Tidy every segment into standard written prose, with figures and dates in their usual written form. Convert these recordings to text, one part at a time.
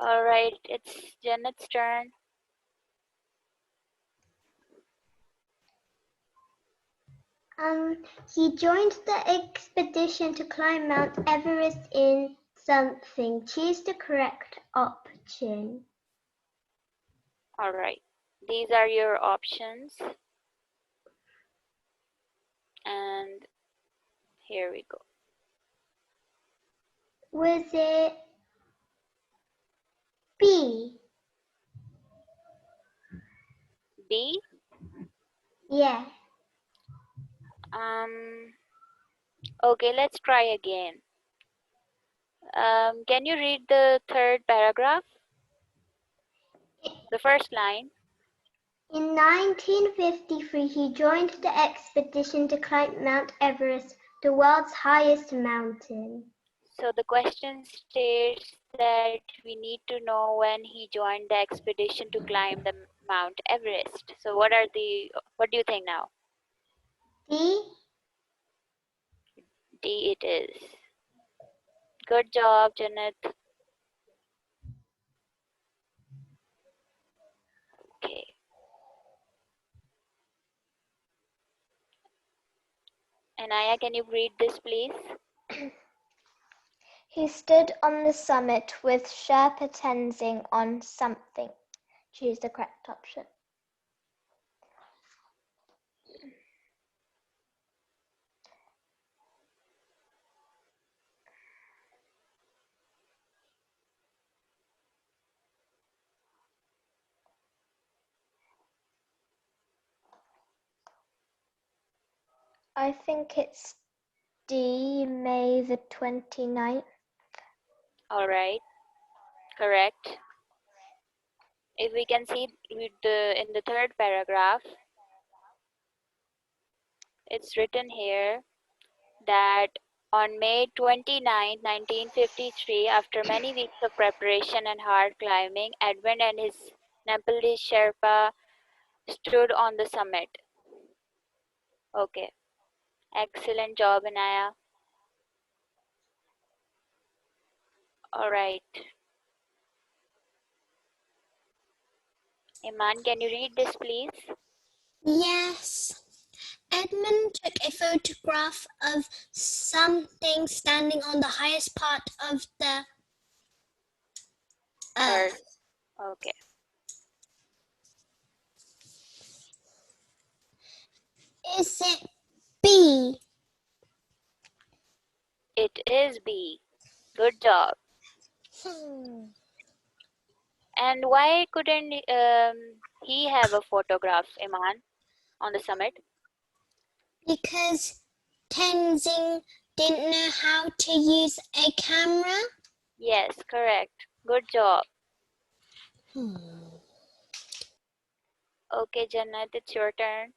All right, it's Janet's turn. He joined the expedition to climb Mount Everest in something. Choose the correct option. All right, these are your options. And here we go. Was it B? B? Yeah. Okay, let's try again. Can you read the third paragraph? The first line. In 1953, he joined the expedition to climb Mount Everest, the world's highest mountain. So the question states that we need to know when he joined the expedition to climb the Mount Everest. So what do you think now? D? D it is. Good job, Janet. Okay. Anaya, can you read this, please? He stood on the summit with Sherpa Tenzing on something. Choose the correct option. I think it's D, May the 29th. All right. Correct. If we can see in the third paragraph, it's written here that on May 29, 1953, after many weeks of preparation and hard climbing, Edmund and his Nepalese Sherpa stood on the summit. Okay. Excellent job, Anaya. All right. Iman, can you read this, please? Yes. Edmund took a photograph of something standing on the highest part of the earth. Okay. Is it B? It is B. Good job. And why couldn't he have a photograph, Iman, on the summit? Because Tenzing didn't know how to use a camera? Yes, correct. Good job. Okay, Jannat, it's your turn.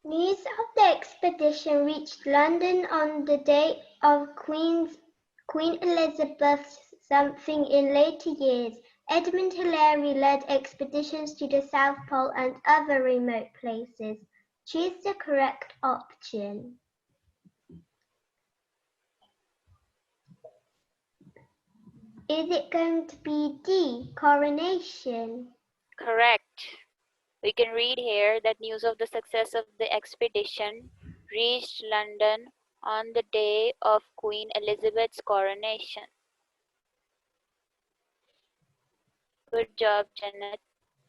News of the expedition reached London on the day of Queen Elizabeth's something in later years. Edmund Hillary led expeditions to the South Pole and other remote places. Choose the correct option. Is it going to be D, coronation? Correct. We can read here that news of the success of the expedition reached London on the day of Queen Elizabeth's coronation. Good job, Janet.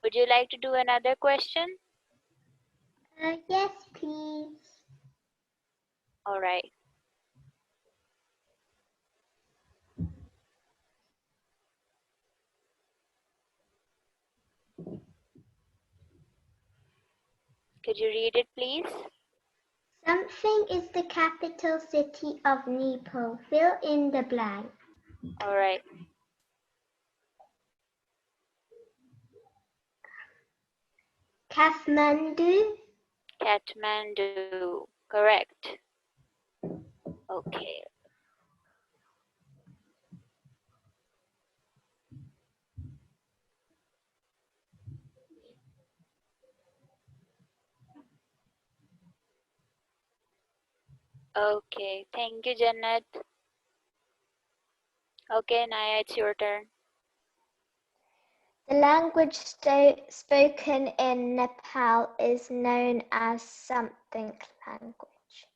Would you like to do another question? Yes, please. All right. Could you read it, please? Something is the capital city of Nepal. Fill in the blank. All right. Kathmandu? Kathmandu. Correct. Okay. Okay, thank you, Jannat. Okay, Naya, it's your turn. The language spoken in Nepal is known as something language.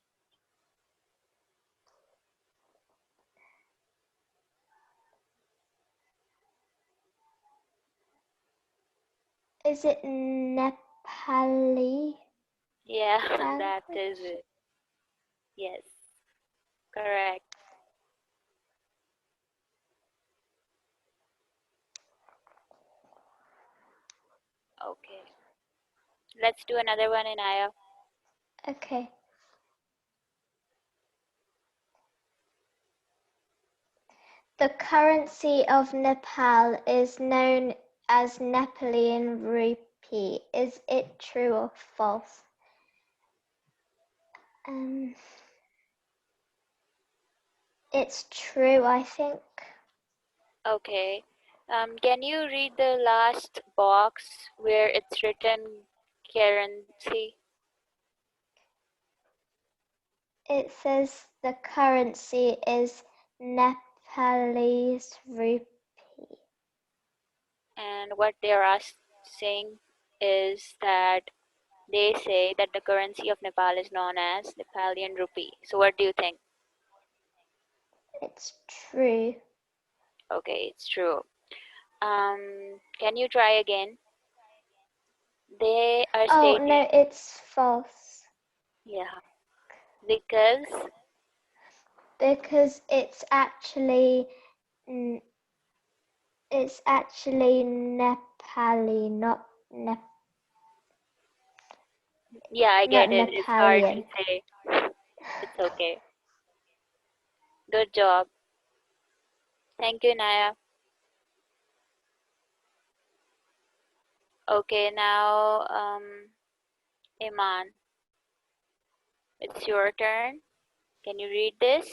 Is it Nepali Yeah, that is language? it. Yes, correct. Okay, let's do another one, Inaya. Okay. The currency of Nepal is known as Nepalian rupee. Is it true or false? It's true, I think. Okay. Can you read the last box where it's written currency? It says the currency is Nepalese rupee. And what they're saying is that they say that the currency of Nepal is known as Nepalian rupee. So what do you think? It's true. Okay, it's true. Can you try again? They are Oh, stating, no, it's false. yeah, because Because it's actually Nepali, yeah, I not get it. It's hard to Nepalian. say. It's okay. Good job. Thank you, Naya. Okay, now Iman, it's your turn. Can you read this?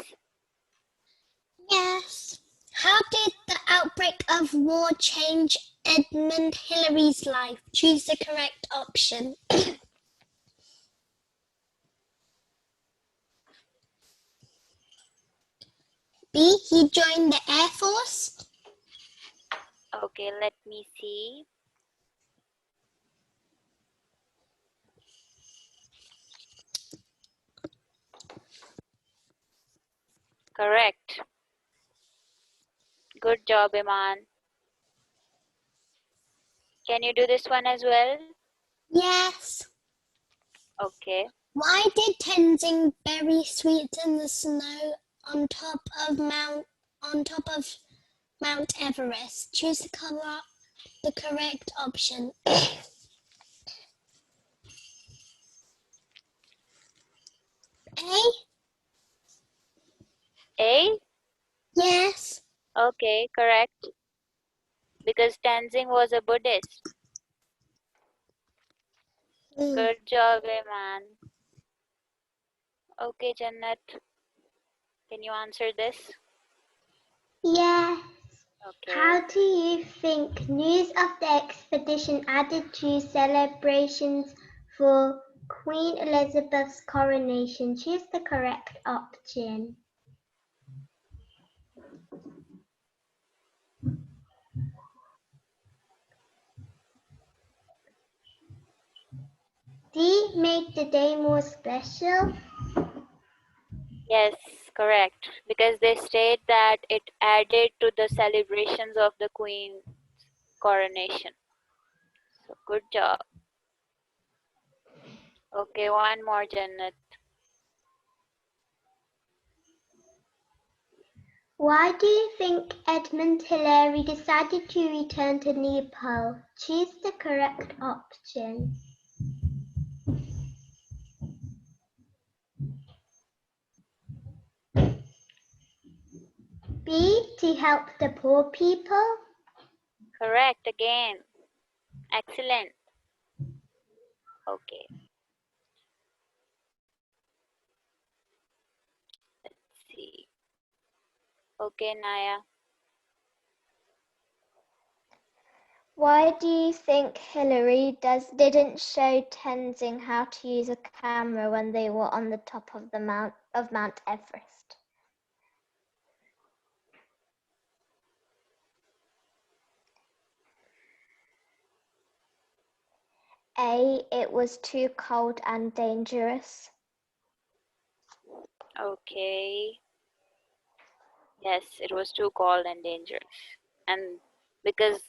Yes. How did the outbreak of war change Edmund Hillary's life? Choose the correct option. B. He joined the Air Force. Okay, let me see. Correct. Good job, Iman. Can you do this one as well? Yes. Okay. Why did Tenzing bury sweets in the snow on top of Mount Everest? Choose the correct option. A. A? Yes. Okay, correct. Because Tenzing was a Buddhist. Mm. Good job, Iman. Okay, Jannat, can you answer this? Yes. Okay. How do you think news of the expedition added to celebrations for Queen Elizabeth's coronation? Choose the correct option. D. Make the day more special. Yes, correct. Because they state that it added to the celebrations of the Queen's coronation. So good job. Okay, one more, Jannat. Why do you think Edmund Hillary decided to return to Nepal? Choose the correct option. B. To help the poor people. Correct again. Excellent. Okay, let's see. Okay, Naya. Why do you think Hillary didn't show Tenzing how to use a camera when they were on the top of Mount Everest? A. It was too cold and dangerous. Okay. Yes, it was too cold and dangerous. And because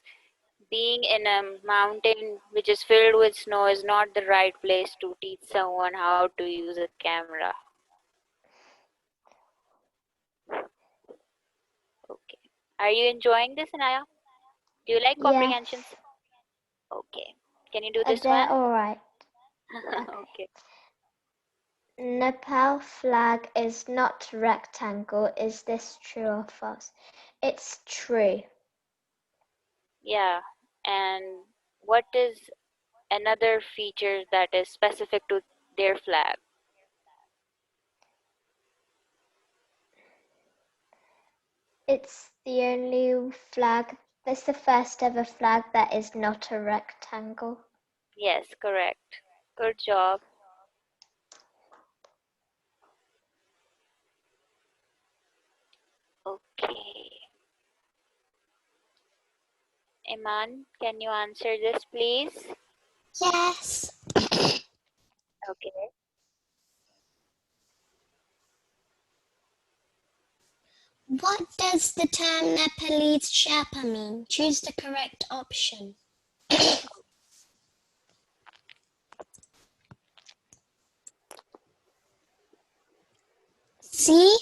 being in a mountain which is filled with snow is not the right place to teach someone how to use a camera. Okay. Are you enjoying this, Anaya? Do you like Yes, comprehensions? Okay. Can you do this they're one? all right. Okay. Okay. Nepal flag is not rectangle. Is this true or false? It's true. Yeah. And what is another feature that is specific to their flag? It's the only flag. It's the first ever flag that is not a rectangle. Yes, correct. Good job. Okay. Iman, can you answer this, please? Yes. Okay. What does the term Nepalese Sherpa mean? Choose the correct option. C.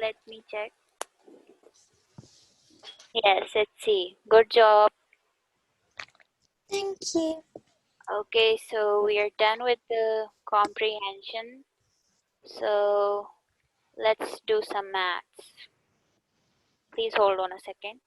Let me check. Yes, it's C. Good job. Thank you. Okay, so we are done with the comprehension. So let's do some maths. Please hold on a second.